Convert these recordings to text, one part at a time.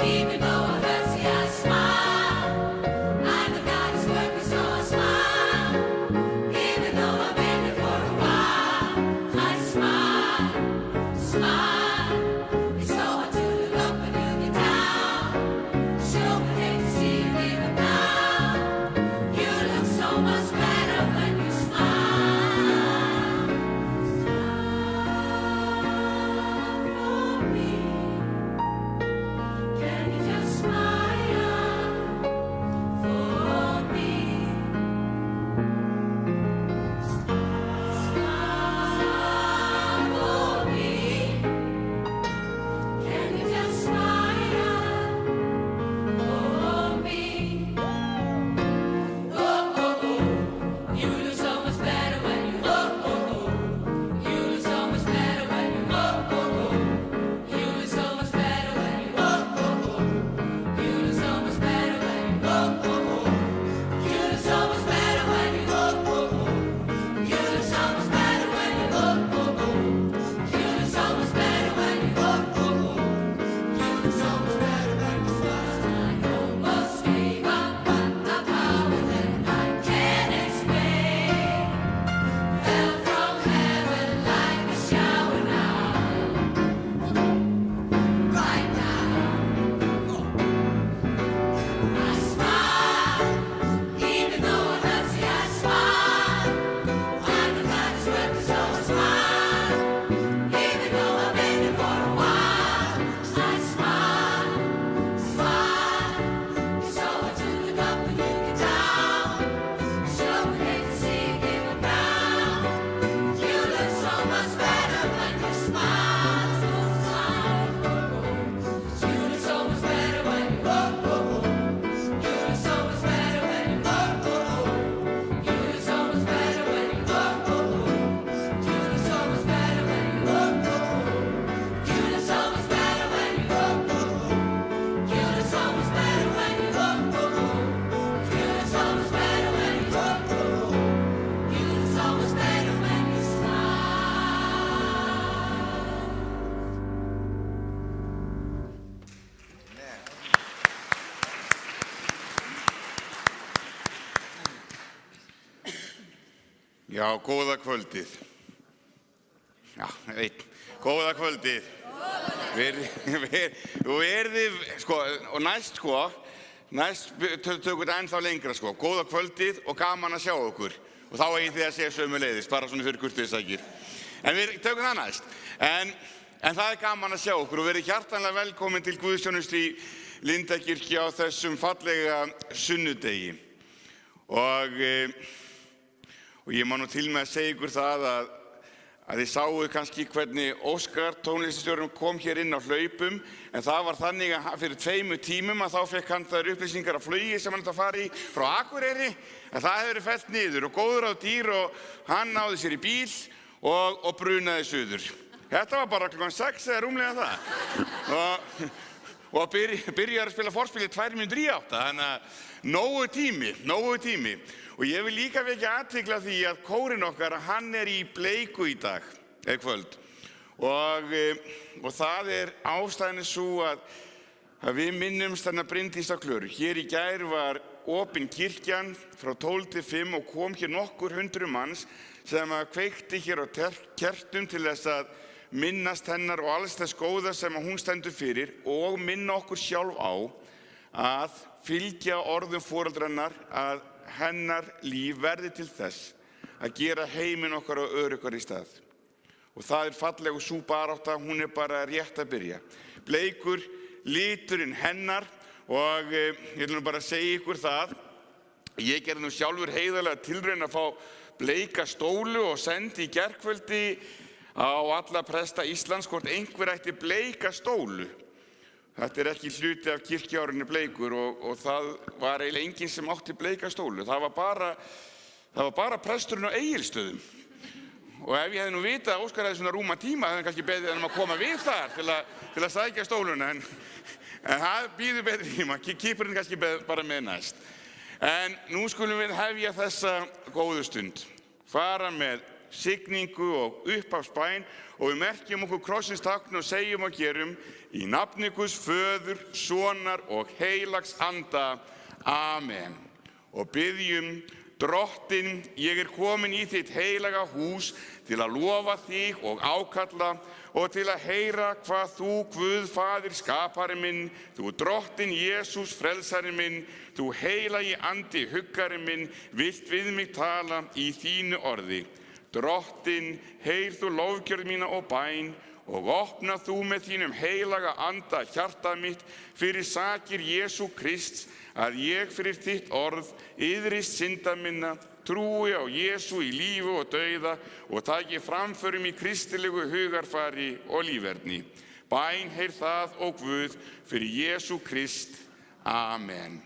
Even though I hurt, see, I smile. I know God is working, so I smile. Even though I've been here for a while, I smile, smile. It's so hard to look up when you get down. Sure would hate to see you give up now. You look so much better when you smile. Smile for me. Can you just smile for me? Smile for me. Can you just smile for me? Oh, oh, oh. You look so much better when you oh, oh, oh. You look so much better when you oh, oh, oh. You look so much better when you oh, oh, oh. You look so much better when you oh, oh, oh. You look so much better when you oh, oh, oh. You look so much better when you oh, oh, oh. You look so much better when you oh, oh, oh. You look so much better when you smile. I almost gave up, but the power that I can't explain fell from heaven like a shower now, right now. I smile, even though it hurts, see, I smile. I know God is working, so I smile. Even though I've been here for a while, I smile, smile. It's so hard to look up when you get down. Sure would hate to see you give up now. You look so much better when you smile, so smile. You look so much better when you oh, oh, oh. You look so much better when you oh, oh, oh. You look so much better when you oh, oh, oh. You look so much better when you oh, oh, oh. You look so much better when you oh, oh, oh. You look so much better when you oh, oh, oh. You look so much better when you oh, oh, oh. You look so much better when you smile. Já, góða kvöldið. Já, góða kvöldið. Verðið, sko, og næst tökum þetta ennþá lengra, sko. Góða kvöldið og gaman að sjá okkur. Og þá eigið þið að segja sömuleiðis, bara svona fyrir kurteisssakir. En við tökum það næst. En það er gaman að sjá okkur og verið hjartanlega velkomin til guðsþjónustu í Lindakirkju á þessum fallega sunnudegi. Og ég má nú til með að segja ykkur það að þið sáu kannski hvernig Óskar, tónlistarstjórinn, kom hér inn á hlaupum, en það var þannig að fyrir 2 tímum að þá fekk hann þær upplýsingar af flugi sem hann ætti að fara í frá Akureyri, en það hefur verið fellt niður og góður á dýr og hann náði sér í bíl og brunaði suður. Þetta var bara klukkan 6 eða rúmlega það. Og byrjar að spila forspil í 2 mínútur í 8, þannig að nógu tími. Og ég vil líka vekja athygli á því að kórinn okkar, hann er í bleiku í dag, eða kvöld. Og það er ástæðan sú að við minnumst þarna Bryndísar Klöru. Hér í gær var opin kirkjan frá 12 til 5 og kom hér nokkur 100 manns sem kveikti hér á kertum til þess að minnast hennar og alls þess góða sem hún stendur fyrir og minna okkur sjálf á að fylgja orðum foreldrannar að hennar líf verði til þess að gera heiminn okkar og öruggari í stað. Og það er falleg og sú barátta, hún er bara rétt að byrja. Bleikur liturinn hennar og ég vil bara segja ykkur það. Ég gerði nú sjálfur heiðarlega tilraun að fá bleika stólu og sendi í gærkvöldi á alla presta Íslands hvort einhver ætti bleika stólu. Þetta er ekki hluti af kirkjuárinu bleikur og það var eiginlega enginn sem átti bleika stólu. Það var bara presturinn á Egilsstöðum. Og ef ég hefði nú vitað að Óskar hefði svona rúma tíma, hefði hann kannski beðið hann að koma við þar til að sækja stóluna. En það býður betri tíma, kýpurinn kannski bara með næst. En nú skulum við hefja þessa góðu stund. Fara með signingu og upphafsbæn og við merkjum okkur krossins tákn og segjum og gerum í nafni Guðs Föður, Sonar og heilags anda. Amen. Og biðjum, Drottinn, ég komin í þitt heilaga hús til að lofa þig og ákalla og til að heyra hvað þú, Guð Faðir skapari minn, þú Drottinn Jesús frelsari minn, þú heilagi andi huggari minn, vilt við mig tala í þínu orði. Drottinn, heyr þú lofgjörð mína og bæn og opna þú með þínum heilaga anda hjarta mitt fyrir sakir Jesú Krists, að ég fyrir þitt orð iðrist synda minna, trúi á Jesú í lífi og dauða og taki framförum í kristilegu hugarfari og líferni. Bæn heyr það og Guð fyrir Jesú Krist. Amen.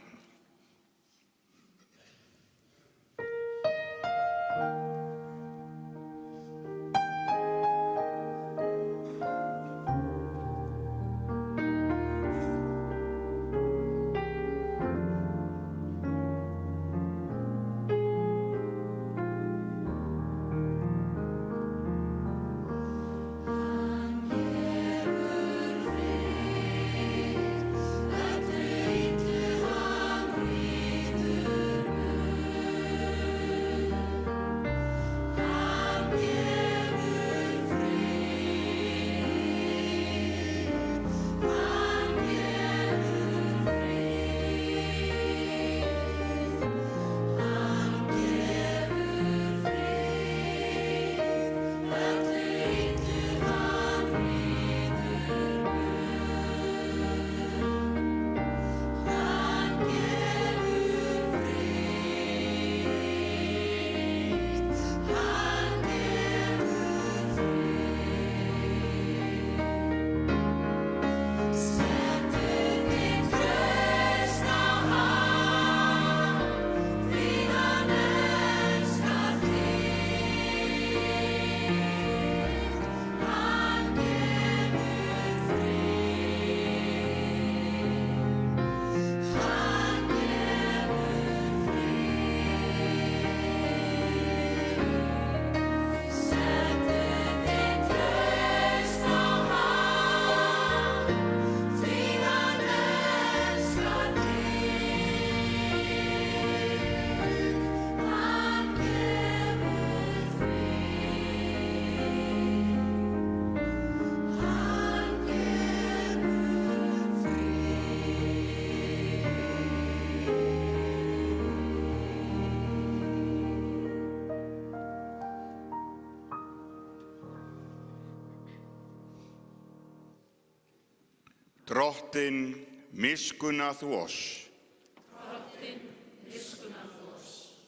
Drottinn, miskunna þú oss.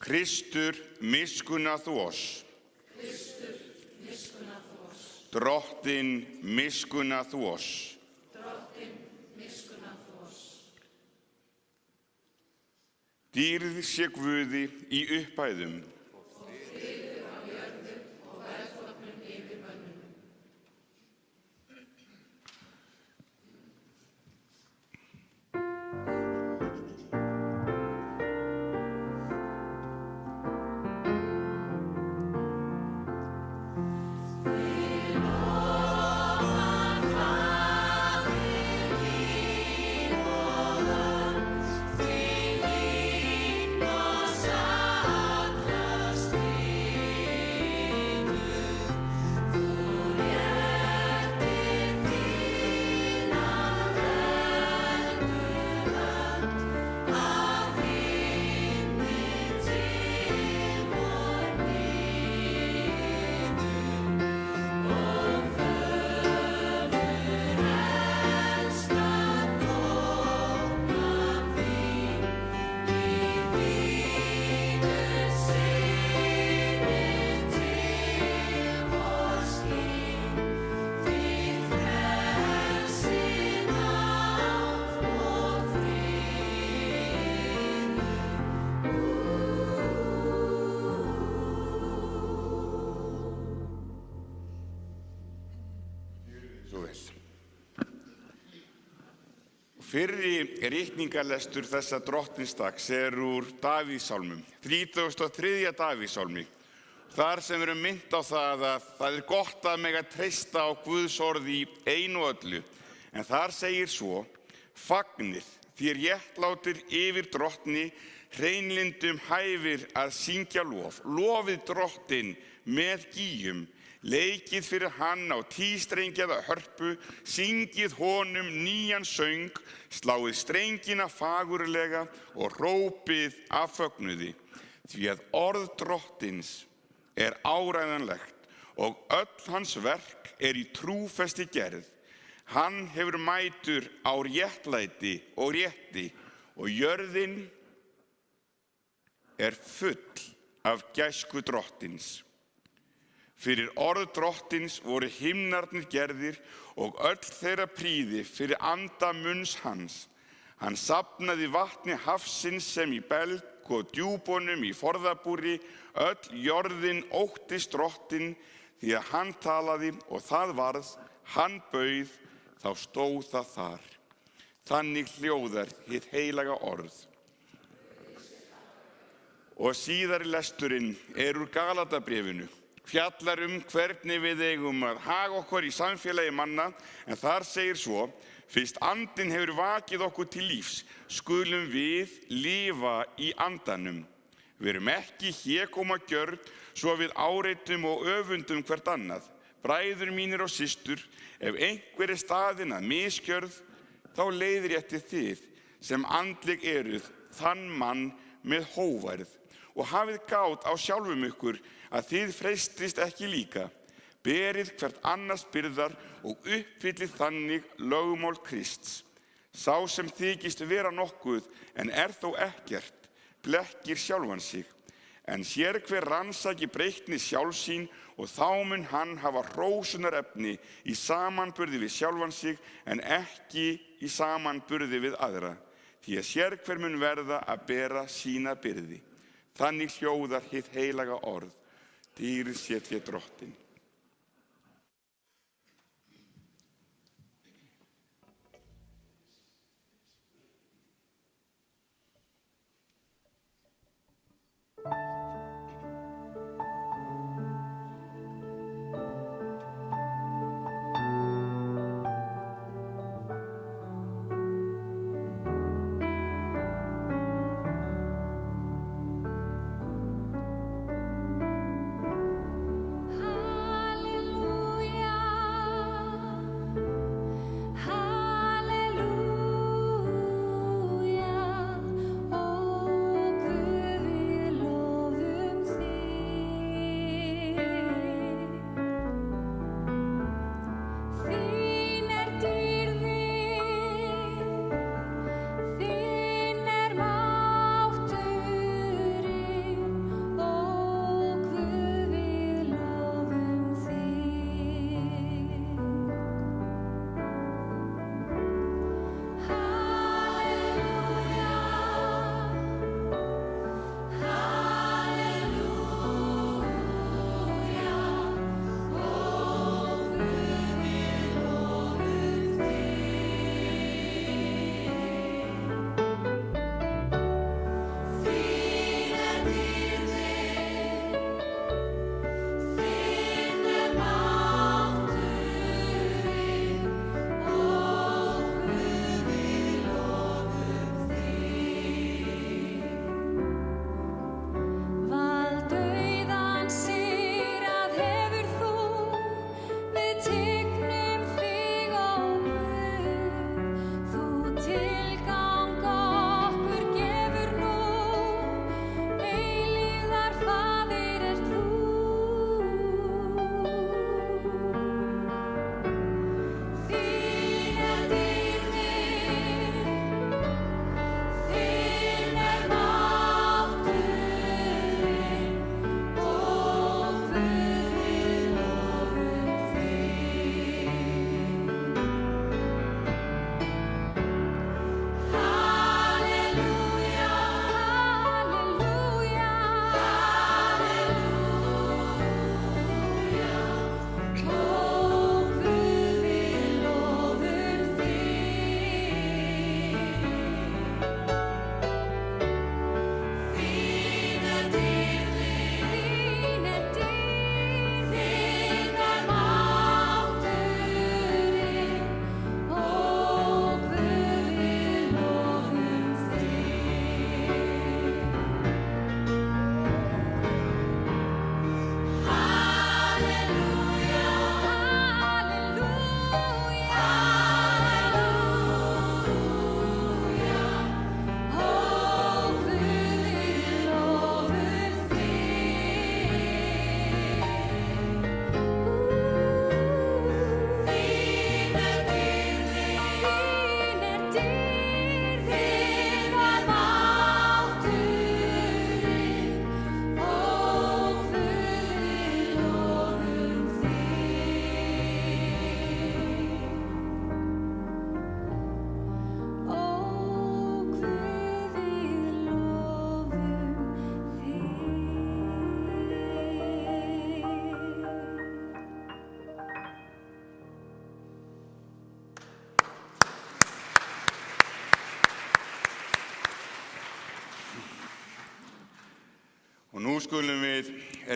Kristur, miskunna þú oss. Drottinn, miskunna þú oss. Dýrð sé Guði í upphæðum. Fyrri ritningarlestur þessa drottninsdags úr Davíðssálmum, 33. Davíðssálmi. Þar sem við erum minnt á það að það gott að mega treysta á Guðs orð í einu og öllu. En þar segir svo, fagnið, þér réttlátir yfir drottni, hreinlyndum hæfir að syngja lof. Lofið drottinn með gíjum, leikið fyrir hann á tístrengjaða hörpu, syngið honum nýjan söng, sláið strengina fagurlega og hrópið af fögnuði. Því að orð drottins áræðanlegt og öll hans verk í trúfesti gerð. Hann hefur mætur á réttlæti og rétti og jörðin full af gæsku drottins. Fyrir orð drottins voru himnarnir gerðir og öll þeirra prýði fyrir anda munns hans. Hann safnaði vatni hafsins sem í belg og djúpunum í forðabúri, öll jörðin óttist drottinn, því að hann talaði og það varð, hann bauð, þá stóð það þar. Þannig hljóðar hið heilaga orð. Og síðari lesturinn úr Galatabréfinu, fjallar hvernig við eigum að haga okkur í samfélagi manna, en þar segir svo, fyrst andinn hefur vakið okkur til lífs, skulum við lifa í andanum. Við erum ekki hégómagjörn, svo við áreitum og öfundum hvert annað. Bræður mínir og systur, ef einhver staðinn að misgjörð, þá leiðréttið þið, sem andleg eruð, þann mann með hógværð. Og hafið gát á sjálfum ykkur, að þið freistist ekki líka. Berið hvert annars byrðar og uppfyllið þannig lögmál Krists. Sá sem þykist vera nokkuð, en þó ekkert, blekkir sjálfan sig. En sér hver rannsaki breytni sjálf sín, og þá mun hann hafa hrósunarefni í samanburði við sjálfan sig, en ekki í samanburði við aðra. Því að sér hver mun verða að bera sína byrði. Þannig hljóðar hið heilaga orð. Dýrð sé þér drottinn. Hallelujah. Og nú skulum við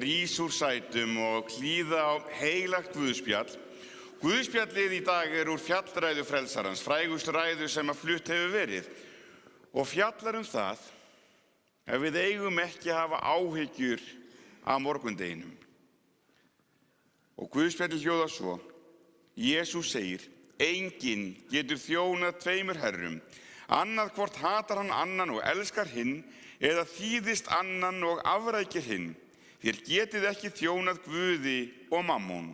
rísa úr sætum og hlýða á heilagt Guðspjall. Guðspjallið í dag úr fjallræðu frelsarans, frægustu ræðu sem að flutt hefur verið. Og fjallar það að við eigum ekki að hafa áhyggjur af morgundeginum. Og Guðspjallið hljóðar svo: Jesús segir, enginn getur þjónað tveimur herrum. Annað hvort hatar hann annan og elskar hinn, eða þýðist annan og afrækir hinn. Þér getið ekki þjónað Guði og mammon.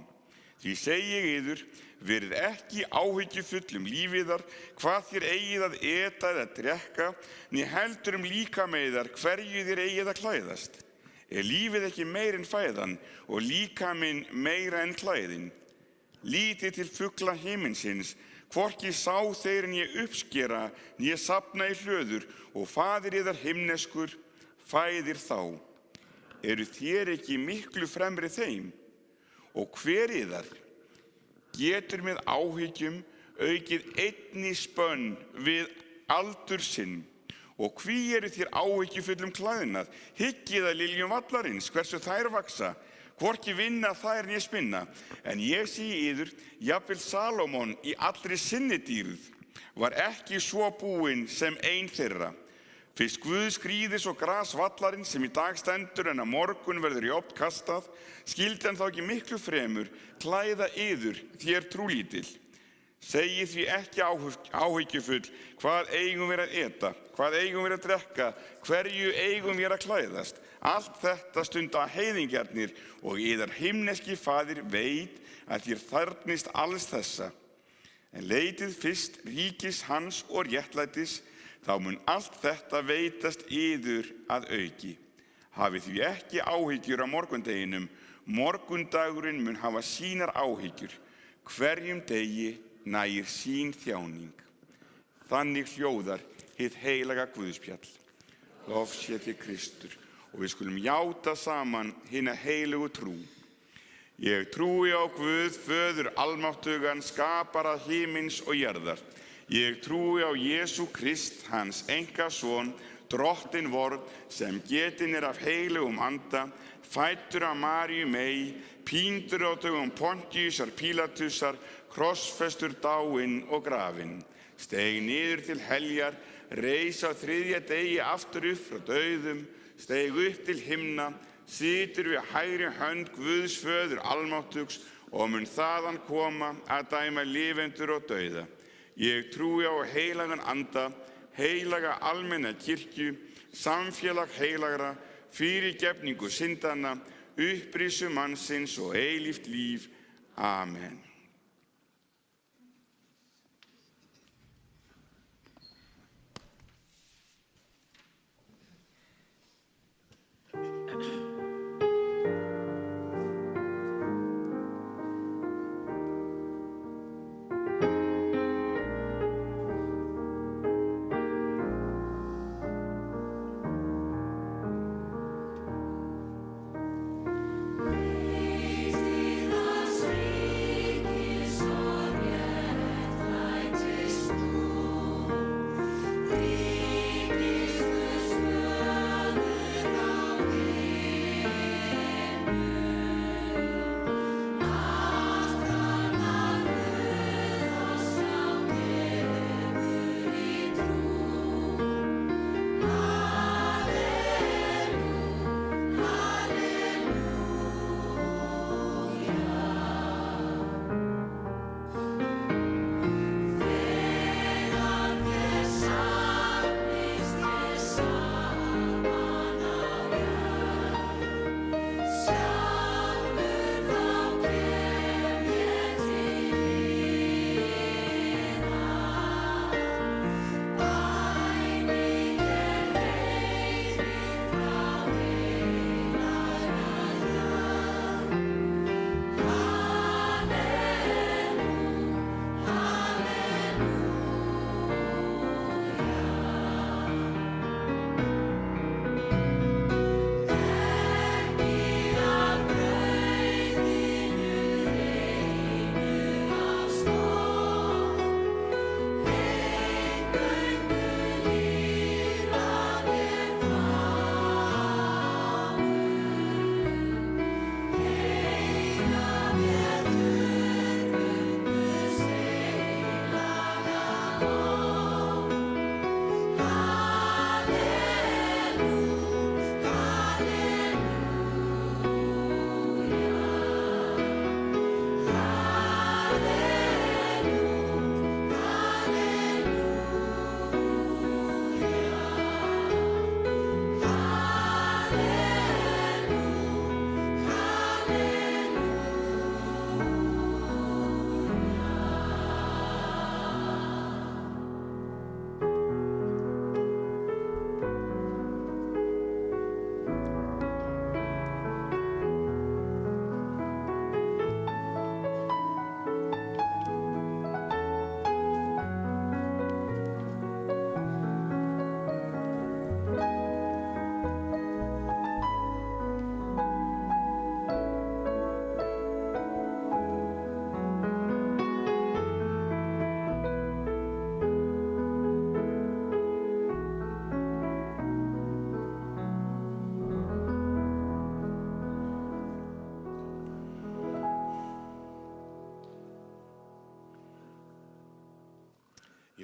Því segi ég yður, verið ekki áhyggjufull lífiðar, hvað þér eigið að eta eða drekka, né heldur líkama yðar hverju þér eigið að klæðast. Lífið ekki meira en fæðan og líkaminn meira en klæðin. Lítið til fugla himinsins, hvorki sá þeir né uppskera, né safna í hlöður, og faðir yðar himneskur fæðir þá. Eru þér ekki miklu fremri þeim? Og hver yðar getur með áhyggjum aukið einni spönn við aldur sinn? Og hví eru þér áhyggjufullum klæðnað? Hyggið að liljum vallarins, hversu þær vaksa, hvorki vinna þær né spinna. En ég segi yður, jafnvel Salómon í allri sinni dýrð var ekki svo búinn sem ein þeirra. Fyrst Guð skrýði svo gras vallarins sem í dag stendur en að morgun verður í ofn kastað, skyldi hann þá ekki miklu fremur klæða yður þér trúlítil. Segið því ekki áhyggjufull, hvað eigum við að eta, hvað eigum við að drekka, hverju eigum við að klæðast. Allt þetta stunda heiðingjarnir og yðar himneski faðir veit að þér þarfnist alls þessa. En leitið fyrst ríkis hans og réttlætis, þá mun allt þetta veitast yður að auki. Hafið því ekki áhyggjur á morgundeginum, morgundagurinn mun hafa sínar áhyggjur. Hverjum degi nægir sín þjáning. Þannig hljóðar hið heilaga Guðspjall. Lof sé til Kristur. Og við skulum játa saman hina heilugu trú. Ég trúi á Guð, föður almáttugan, skapara himins og jarðar. Ég trúi á Jesú Krist, hans einkason, drottinn vorn, sem getinn af heilugum anda, fæddur af Maríu mey, píndur á dögum Pontíusar Pílatusar, krossfestur dáinn og grafinn. Steig niður til heljar, reis á þriðja degi aftur upp frá dauðum, steig upp til himna, situr við hægri hönd Guðs föður almáttugs og mun þaðan koma að dæma lifendur og dauða. Ég trúi á heilagan anda, heilaga almenna kirkju, samfélag heilagra, fyrirgefningu syndanna, upprísu mannsins og eilíft líf. Amen. Praise thee, the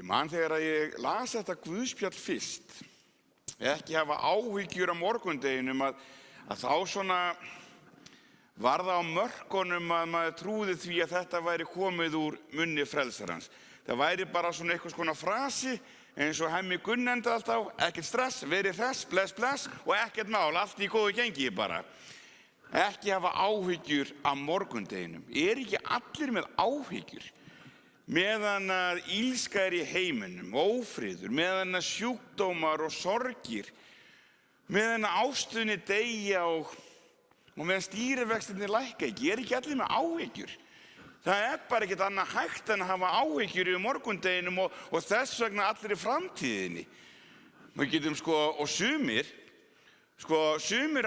man þegar að ég las þetta Guðspjall fyrst, ekki hafa áhyggjur af morgundeginum, að þá svona var það á mörkunum að maður trúði því að þetta væri komið úr munni frelsarans. Það væri bara svona einhvers konar frasi eins og Hemmi Gunn endaði alltaf, ekkert stress, verið hress, bless, bless og ekkert mál, allt í góðu gengi bara. Ekki hafa áhyggjur af morgundeginum. Ekki allir með áhyggjur? Meðan að illska í heiminum, ófriður, meðan að sjúkdómar og sorgir, meðan að ástunni deyja og meðan stýrivextirnir lækka ekki allir með áhyggjur? Það bara ekkert annað hægt en að hafa áhyggjur í morgundeginum og þess vegna allir í framtíðinni. Við getum og sumir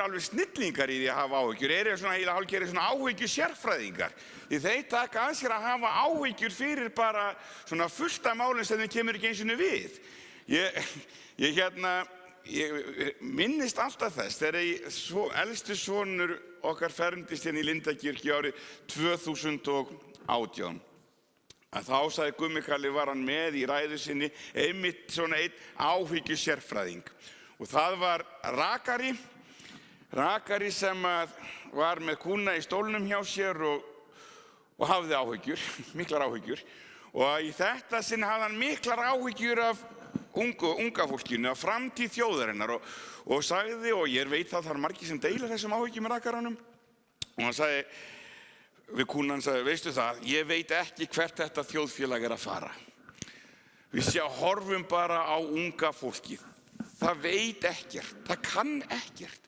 alveg snillingar í því að hafa áhyggjur, svona heila hálfgerðir svona áhyggjur sérfræðingar. Því þeir taka að sér að hafa áhyggjur fyrir bara svona fullt af málum sem þeim kemur ekki einu sinni við. Ég minnist alltaf þess þegar elsti sonur okkar fermdist hérna í Lindakirkju árið 2018. Að þá sagði Gummi Kalli, var hann með í ræðu sinni, einmitt svona einn áhyggju sérfræðing. Og það var rakari sem var með kúna í stólnum hjá sér og hafði áhyggjur, miklar áhyggjur. Og í þetta sinn hafði hann miklar áhyggjur af unga fólkinu, af framtíð þjóðarinnar og sagði, og ég veit það er margir sem deila þessum áhyggjum með rakaranum, og hann sagði við kúnan, veistu það, ég veit ekki hvert þetta þjóðfélag að fara. Við horfum bara á unga fólkið. Það veit ekkert, það kann ekkert.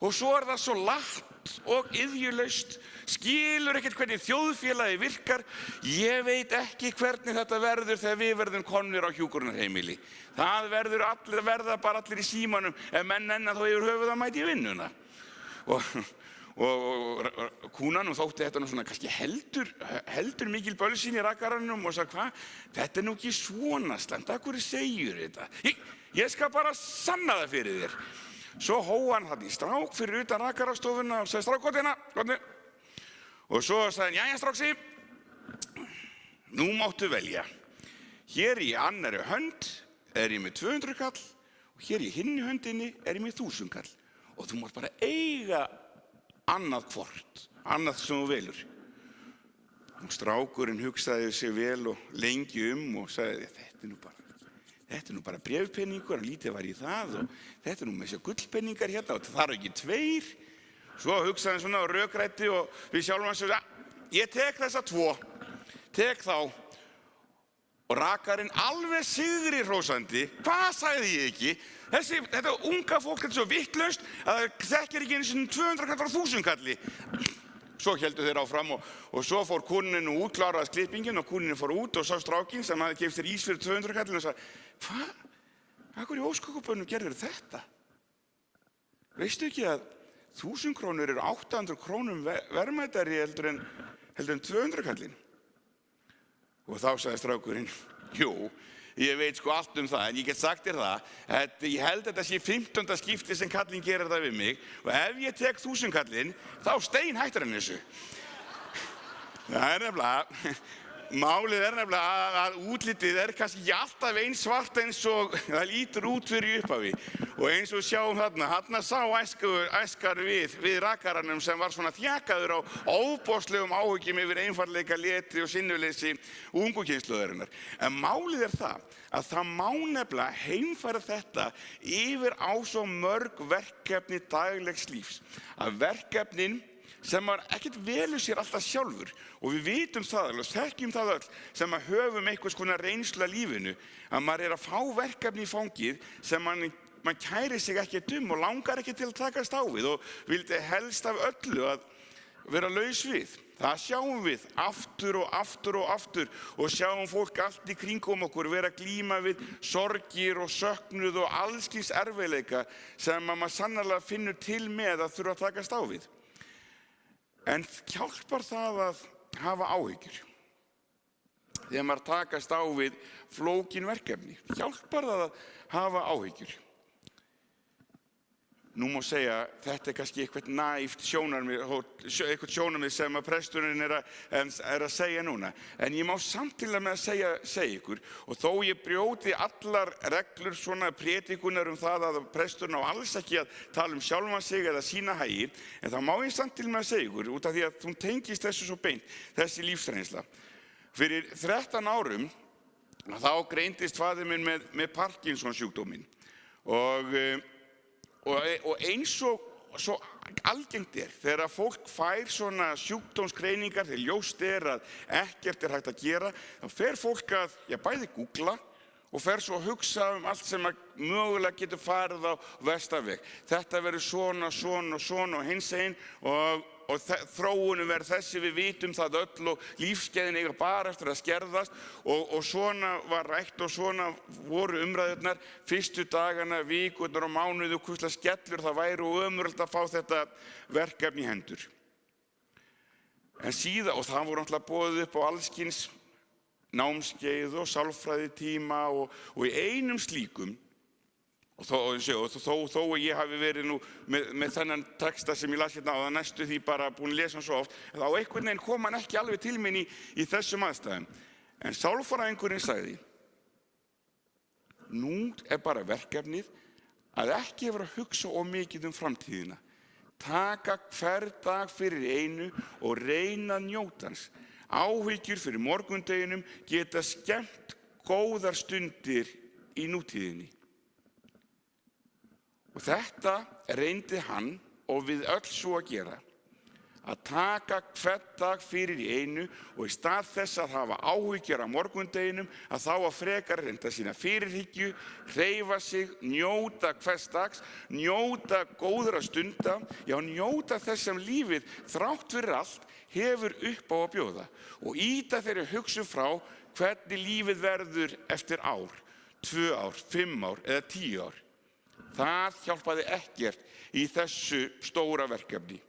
Og svo það svo lágt og iðjulaust, skilur ekkert hvernig þjóðfélagi virkar. Ég veit ekki hvernig þetta verður þegar við verðum komnir á hjúkrunarheimili. Það verða bara allir í símanum ef menn þá yfir höfuð að mæta í vinnuna. Og kúnan þótti þetta svona kannski heldur mikil bölsín í rakaranum og sagði, hvað? Þetta nú ekki svona slæmt, af hverju segir þetta? Ég skal bara sanna það fyrir þér. Svo hóf hann þarna í strák fyrir utan rakarastofuna og sagði, strákottina, gotni. Og svo sagði hann, jæja stráksi, nú máttu velja. Hér í annarri hönd ég með 200 kall og hér í hinni höndinni ég með 1000 kall. Og þú mátt bara eiga annað hvort, annað sem þú velur. Og strákurinn hugsaði sig vel og lengi og sagði, þetta nú bara bréfpenningur, lítið var í það og þetta nú með þessi gullpenningar hérna og það þarf ekki 2. Svo hugsaði hann svona og rökræddi og við sjálfum hans og ég tek þessa 2, tek þá. Og rakarinn alveg sigri hrósandi, hvað sagði ég ekki? Þetta unga fólk svo vittlaust að það þekkir ekki einu sinni 200 kall frá 1000 kalli. Svo héldu þeir áfram og svo fór kúnin og útkláraðist klippingin og kúnin fór út og sá strákinn sem hafði keypt sér ís fyrir 200 kallin og sagði, hvað? Akkur í óskokubönnum gerður þetta? Veistu ekki að 1000 krónur 800 krónum verðmætari heldur en 200 kallin? Og þá sagði strákurinn, jú, ég veit allt það, en ég get sagt þér það, ég held þetta sé 15. skipti sem kallinn gerir það við mig og ef ég tek 1000 kallinn, þá steinhættir hann þessu. Það nefnilega, málið nefnilega að útlitið kannski ekki alltaf eins svart eins og það lítur út fyrir upphafi. Og eins og sjáum þarna sá æskar við rakaranum sem var svona þjakaður á óbóðslegum áhyggjum yfir einfaldleika, letri og sinnuleysi ungu kynslóðarinnar. En málið það að það má nefnilega heimfæra þetta yfir á svo mörg verkefni daglegs lífs. Að verkefnin sem maður ekkert velur sér alltaf sjálfur og við vitum það og þekkjum það öll sem að höfum einhvers konar reynslu af lífinu að maður að fá verkefni í fangið sem mann kæri sig ekkert og langar ekki til að takast á við og vildi helst af öllu að vera laus við. Það sjáum við aftur og aftur og aftur og sjáum fólk allt í kringum okkur vera að glíma við sorgir og söknuð og alls kyns erfiðleika sem maður sannarlega finnur til með að þurfa að takast á við. En hjálpar það að hafa áhyggjur? Þegar maður takast á við flókin verkefni, hjálpar það að hafa áhyggjur? Nú má segja, þetta kannski eitthvað næft eitthvað sjónarmið sem að presturinn er að segja núna. En ég má samtilega með að segja ykkur, og þó ég brjóti allar reglur svona prédikunar það að presturinn á alls ekki að tala sjálfan sig eða sína hagi, en þá má ég samtilega með að segja ykkur, út af því að hún tengist þessu svo beint, þessi lífsreynsla. Fyrir 13 árum, þá greindist faðir minn með Parkinson sjúkdóminn. Og eins og svo algengt þegar fólk fær svona sjúkdómsgreiningar, þegar ljóst að ekkert hægt að gera, þá fer fólk að bæði googla og fer svo að hugsa allt sem mögulega getur farið á versta veg. Þetta verður svona og hins einn og þróunin verður þessi, við vitum það öll og lífskeiðin eiga bara eftir að skerðast og svona var rætt og svona voru umræðurnar fyrstu dagana, vikurnar og mánuði og hvurslags skellur það væri og ömurlegt að fá þetta verkefni í hendur. En síðan, og það voru náttúrulega boðið upp á allskyns námskeið og sálfræðitíma og í einum slíkum, og þó ég hafi verið nú með þennan texta sem ég las hérna á það næstu því bara búin að lesa hann svo oft, þá einhvern veginn kom hann ekki alveg til mín í þessum aðstæðum. En sálfræðingurinn sagði, nú bara verkefnið að ekki vera að hugsa of mikið framtíðina. Taka hver dag fyrir einu og reyna að njóta hans. Áhyggjur fyrir morgundeginum geta skemmt góðar stundir í nútíðinni. Og þetta reyndi hann og við öll svo að gera. Að taka hvern dag fyrir í einu og í stað þess að hafa áhyggjur af morgundeginum, að þá að frekar reynda sína fyrirhyggju, hreyfa sig, njóta hvers dags, njóta góðra stunda, njóta þess sem lífið þrátt fyrir allt hefur upp á að bjóða og ýta þeirri hugsun frá hvernig lífið verður eftir ár, 2 ár, 5 ár eða 10 ár. Það hjálpaði ekkert í þessu stóra verkefni.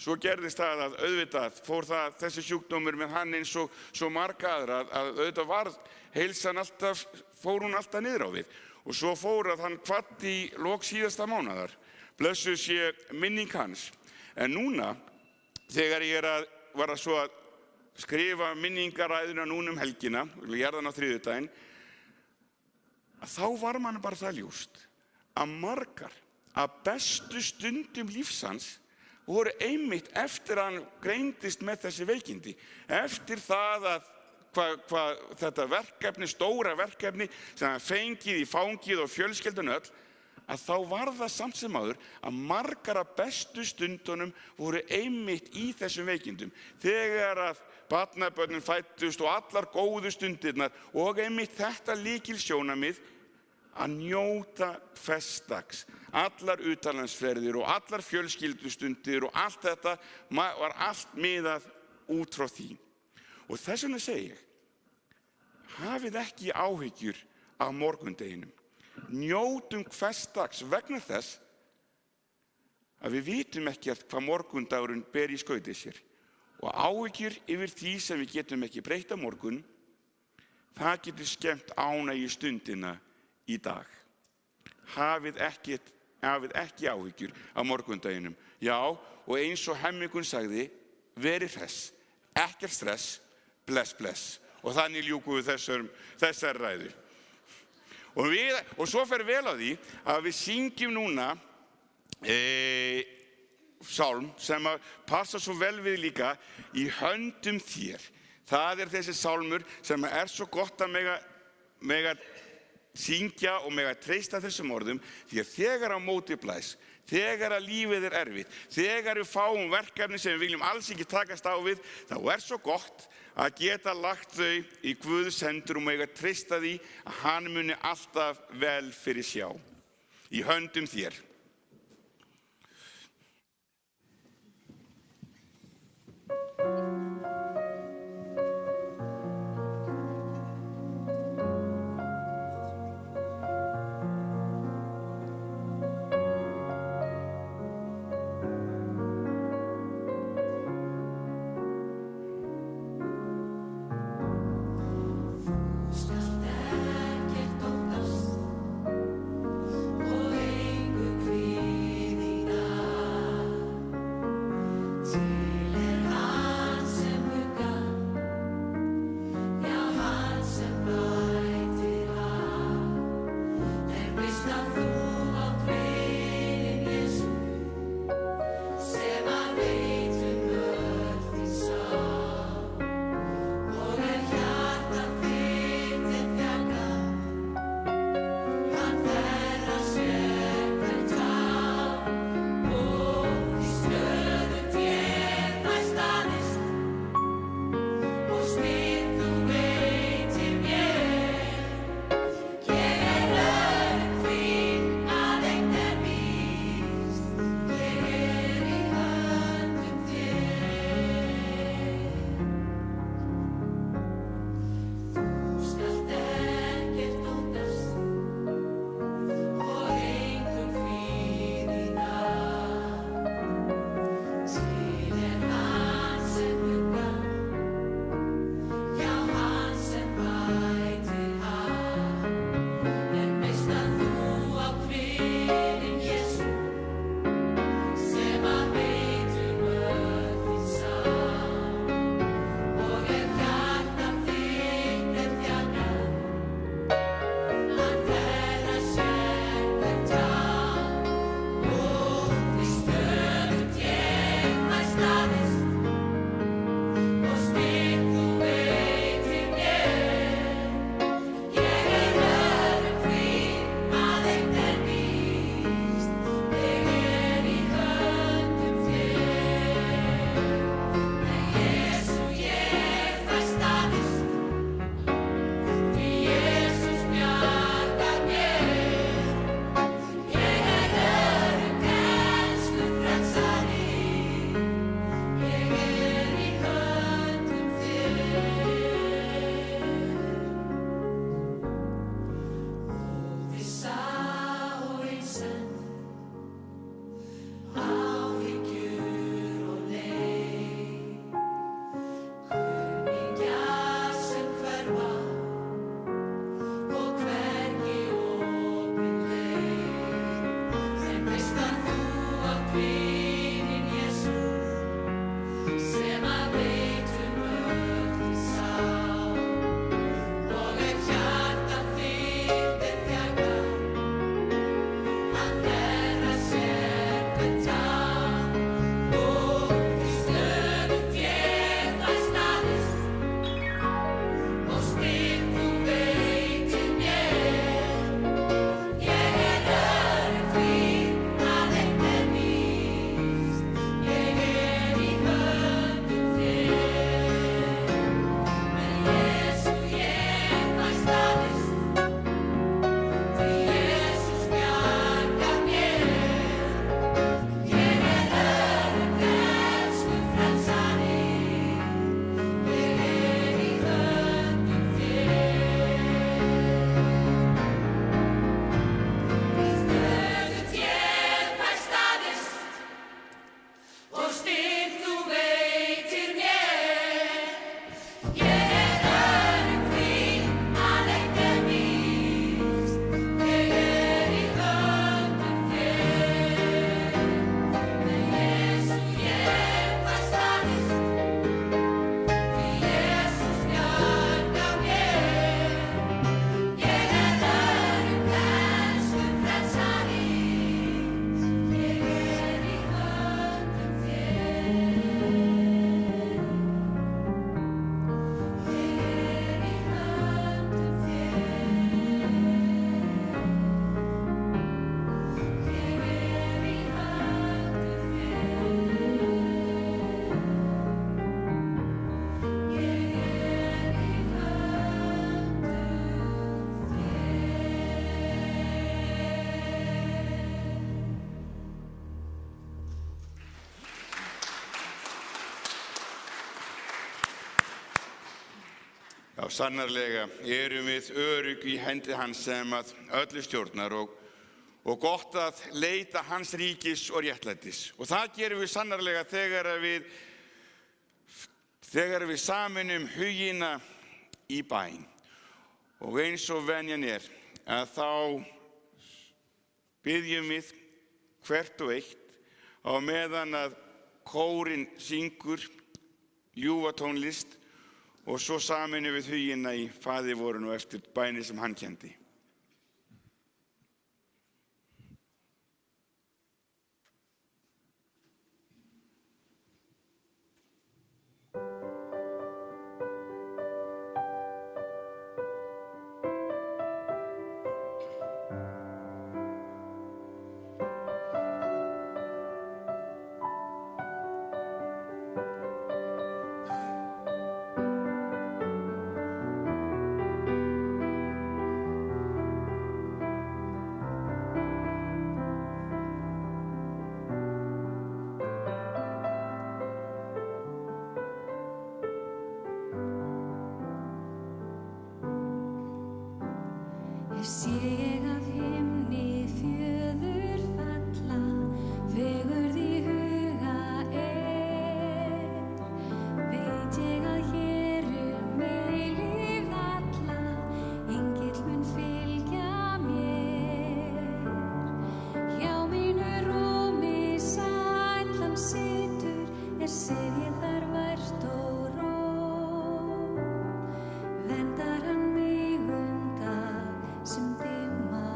Svo gerðist það að auðvitað fór þessi sjúkdómur með hann eins og svo marga aðra að auðvitað var heilsan fór hún alltaf niður á við. Og svo fór að hann kvaddi í lok síðasta mánaðar. Blessuð sé minning hans. En núna, þegar ég var að skrifa minningaræðuna núna helgina, gerðan á þriðjudaginn, þá var mann bara það ljóst að margar af bestu stundum lífsans voru einmitt eftir að hann greindist með þessi veikindi. Eftir það að hvað þetta verkefni, stóra verkefni sem hann fengið í fangið og fjölskyldun öll, að þá var það samt sem áður að margar af bestu stundunum voru einmitt í þessum veikindum. Þegar að barnabörnin fæddust og allar góðu stundirnar og einmitt þetta lykilsjónarmið að njóta hvers dags. Allar utanlandsferðir og allar fjölskyldustundir og allt þetta var allt miðað út frá því. Og þess vegna segi ég, hafið ekki áhyggjur af morgundeginum. Njótum hvers dags vegna þess að við vitum ekkert hvað morgundagurinn ber í skauti sér. Og áhyggjur yfir því sem við getum ekki breytt á morgun, það getur skemmt ánægju stundina í dag. Hafið ekki áhyggjur af morgundeginum. Já, og eins og Hemmingun sagði, verið hress, ekkert stress, bless, bless. Og þannig ljúkum við þessar ræðu. Og svo fer vel á því að við syngjum núna sálm sem passa svo vel við líka í höndum þér. Það þessi sálmur sem svo gott að mega syngja og mega treysta þessum orðum, því að þegar á móti blæs, þegar að lífið erfitt, þegar við fáum verkefni sem við viljum alls ekki takast á við, þá svo gott að geta lagt þau í Guðs hendur og mega treysta því að hann muni alltaf vel fyrir sjá. Í höndum þér. Skalt ekkert óttast og engu sannarlega erum við örugg í hendi hans sem að öllu stjórnar og gott að leita hans ríkis og réttlætis. Og það gerum við sannarlega þegar við saminum hugina í bæn. Og eins og venjan að þá biðjum við hvert og eitt á meðan að kórinn syngur ljúfa tónlist og svo saminum við hugina í Faðir vorinn og eftir bæni sem hann kenndi. Sé ég af himni fjöður falla, fegurð í huga veit ég að hér eilífð alla, engill mun fylgja mér. Hjá mínu rúmi sæll hann situr, sef ég þar vært og ró, verndar hann mig dag sem dimma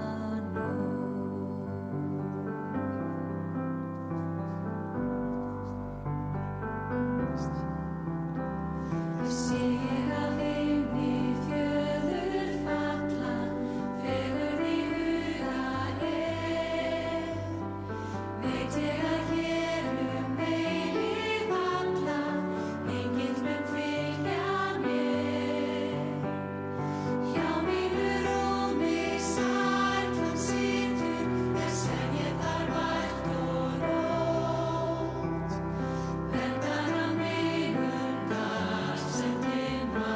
sé ég af himni fjöður falla, fegurð í huga veit ég að hér eilífð alla, engill mun fylgja mér. Hjá mínu rúmi sæll hann situr, sef ég þar vært og rótt, verndar hann mig dag sem dimma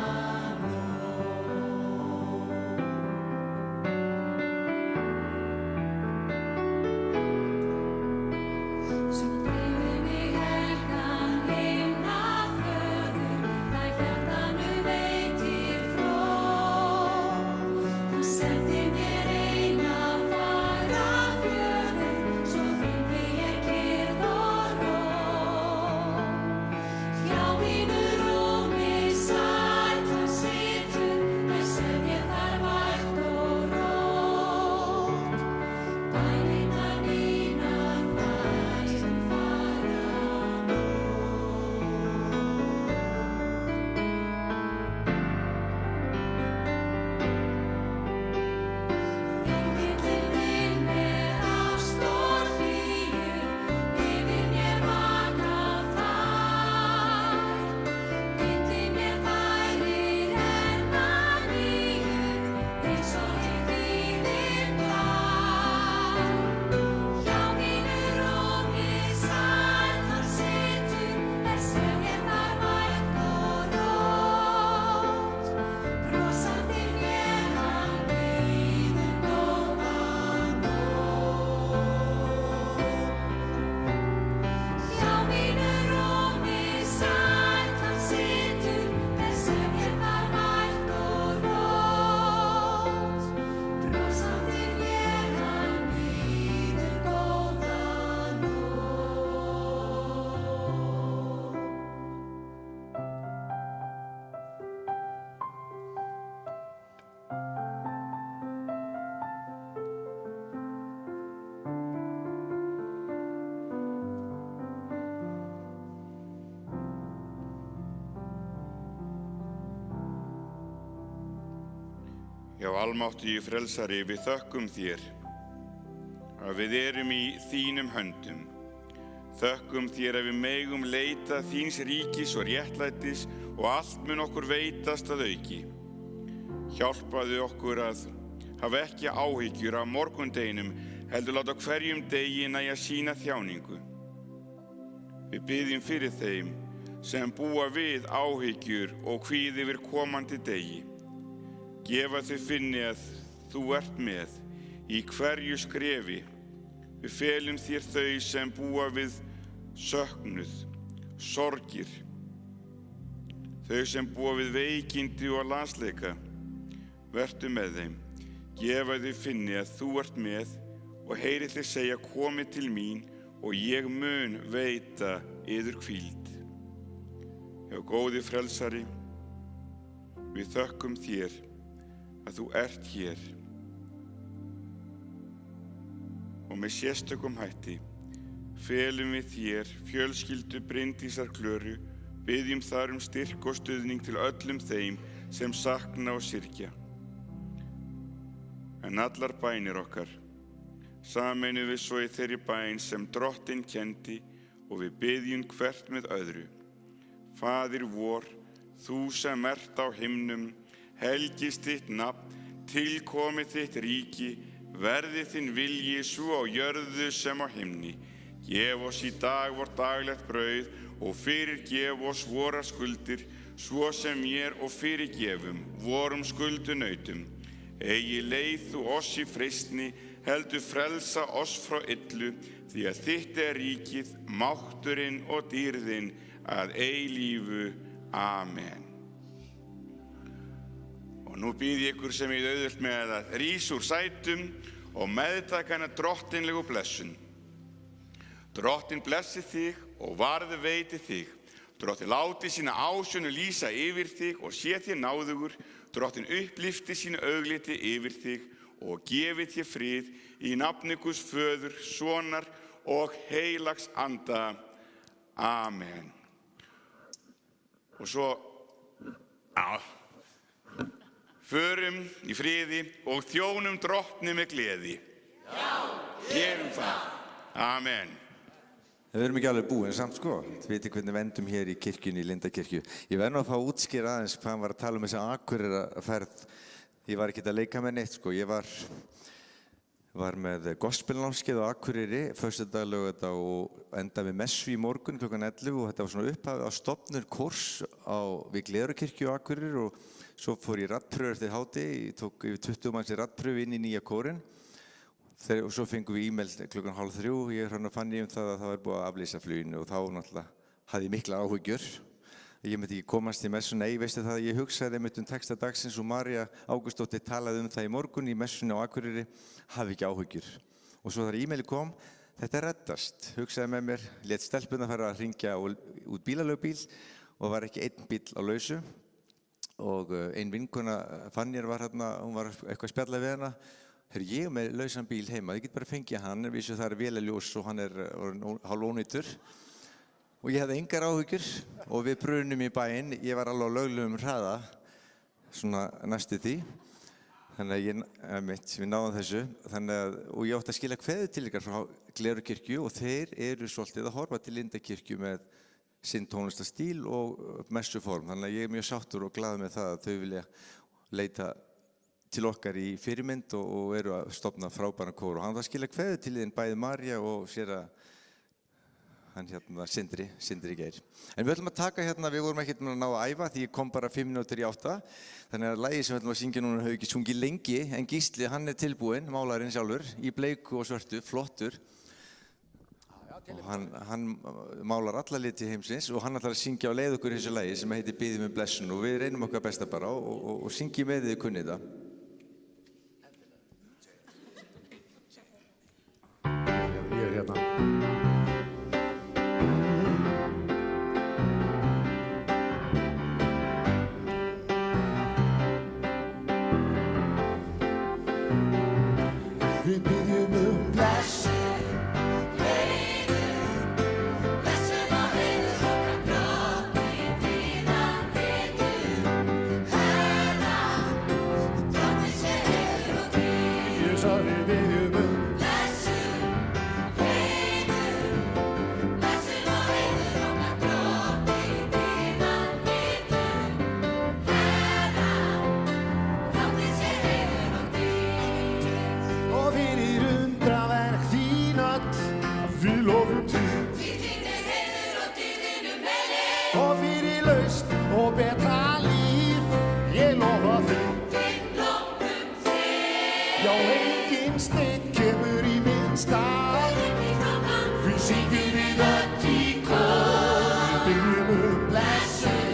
Svo dreymir mig helgan himna föður, það hjartanu veitir fró. Hann sendi mér eina fagra fjöður, svo finni ég kyrrð og ró. Hjá mínu rúmi sæll hann situr, sef ég þar vært og rótt, bænirnar mínar fær sem fara Engillinn minn með ást og hlýju yfir mér vaka þær, bindi mér færir að nýju, eins og hið þýðir blær. Hjá mínu rúmi sæll hann situr, sef ég þar vært og rótt, brosandi mér hann býður góða Hjá mínu rúmi sæll hann situr, sef ég þar vært og rótt, brosandi mér hann býður góða Já, almáttugir frelsari, við þökkum þér að við erum í þínum höndum. Þökkum þér að við megum leita þíns ríkis og réttlætis og allt mun okkur veitast að auki. Hjálpaðu okkur að hafa ekki áhyggjur af morgundeginum, heldur láta hverjum degi nægja sína þjáningu. Við biðjum fyrir þeim sem búa við áhyggjur og kvíði yfir komandi degi. Gefa þau finni að þú ert með í hverju skrefi. Við felum þér þau sem búa við söknuð, sorgir. Þau sem búa við veikindi og lasleika. Vertu með þeim. Gefa þau finni að þú ert með og heyri þig segja komið til mín og ég mun veita yður hvíld. Já, góði frelsari, við þökkum þér að þú ert hér og með sérstökum hætti felum við þér fjölskyldu Bryndísar Klöru, biðjum þar styrk og stuðning til öllum þeim sem sakna og syrgja. En allar bænir okkar sameinum við svo í þeirri bæn sem Drottinn kenndi og við biðjum hvert með öðru. Faðir vor, þú sem ert á himnum, helgist þitt nafn, tilkomi þitt ríki, verði þinn vilji svo á jörðu sem á himni. Gef oss í dag vort daglegt brauð og fyrirgef oss vorar skuldir, svo sem mér og fyrirgefum vorum skuldunautum. Eigi leið þú oss í freistni, heldur frelsa oss frá illu, því að þitt ríkið, mátturinn og dýrðin að eilífu. Amen. Og nú býð ég ykkur sem ég auðvelt með að rísa úr sætum og meðtaka hana drottinlegu blessun. Drottinn blessi þig og varðveiti þig. Drottinn láti sína ásjónu lýsa yfir þig og sé þér náðugur. Drottinn upplifti sínu augliti yfir þig og gefi þér frið í nafni Guðs Föður, Sonar og heilags anda. Amen. Og svo, förum í friði og þjónum Drottni með gleði. Já, gerum það. Amen. Við erum ekki alveg búin samt sko. Þið veitir hvernig við endum hér í kirkjunni, í Lindakirkju. Ég verð nú að fá að útskýra aðeins hvað hann var að tala um þessa Akureyrarferð. Ég var ekkert að leika með neitt sko. Ég var með gospelnámskeið á Akureyri, föstudag, laugardag og enda við messu í morgun klukkan 11 og þetta var svona upphafið á stofnun kurs við Glerukirkju á Akureyri og svo fór ég raddpröfu eftir hádegi. Ég tók yfir 20 manns í raddpröfu inn í nýja kórinn. Og svo fengum við e-mail klukkan 2:30. Ég fann ég það að það var búið að aflýsa fluginu og þá náttúrulega hafði ég mikla áhyggjur. Ég myndi ekki komast í messu. Nei, veistu það, ég hugsaði einmitt texta dagsins og María Ágústsdóttir talaði það í morgun í messunni á Akureyri, hafi ekki áhyggjur. Og svo þegar e-maili kom, þetta reddast. Hugsaði með mér, lét stelpuna fara að hringja út bílaleigubíl og var ekki einn bíl á lausu. Og ein vinkona Fannér var hérna, hún var eitthvað að spjalla við hana. Ég er með lausan bíl heima, ég get bara fengið hann, en vissu það vélaljós og hann hálfónýtur. Og ég hafði engar áhyggjur og við brunum í bæinn, ég var alveg á löglegum hraða, svona næstu því. Þannig að við náðum þessu. Og ég átti að skila kveðju til ykkar frá Glerukirkju og þeir eru svolítið að horfa til Lindakirkju með sinn tónlistarstíl og messuform. Þannig að ég er mjög sáttur og glaður með það að þau vilja leita til okkar í fyrirmynd og eru að stofna frábæran kór og hann var að skila kveðju til þín bæði María og séra hann Sindri Geir. En við ætlum að taka hérna, við vorum ekkert að ná að æfa því ég kom bara 5 mínútur í 8. Þannig að lagið sem við ætlum að syngja núna hefur ekki sungið lengi en Gísli, hann tilbúinn, málarinn sjálfur, í bleiku og svörtu, flottur. Og hann málar alla liti heimsins og hann ætlar að syngja á leið okkur þessu lagi sem heitir Biðjum blessun og við reynum okkar besta bara og syngjum með þið kunnið það. Ég er hérna. Við biðjum blessun. Blessun, stað. Því syngjum við öll í kór. Við byggjum blessun.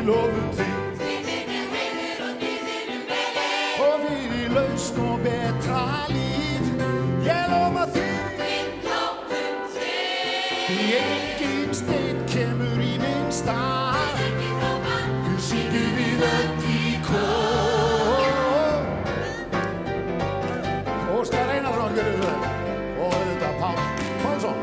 Lofum þig. Og fyrir lausn og betra líf. Ég lofa þig. Því enginn steinn kemur í minn stað. Því syngjum við öll í kór. Óskar Einarsson gerir það. Og þetta Páll Pálsson.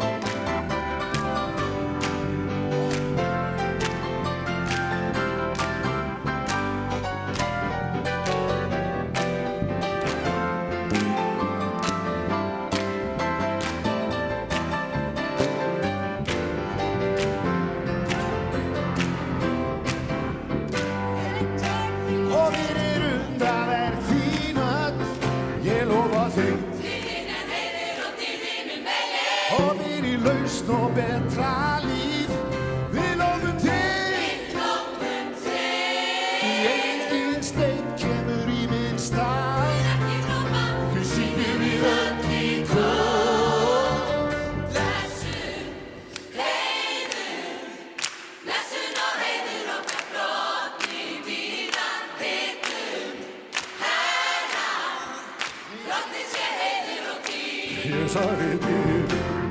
Og fyrir lausn og betra líf. Við lofum þig. Því enginn steinn kemur í minn stað. Því syngjum við öll í kór. Blessun og heiður okkar drottni dýran hittum. Herra, drottni sé heiður og dýr. Ég sagði þér.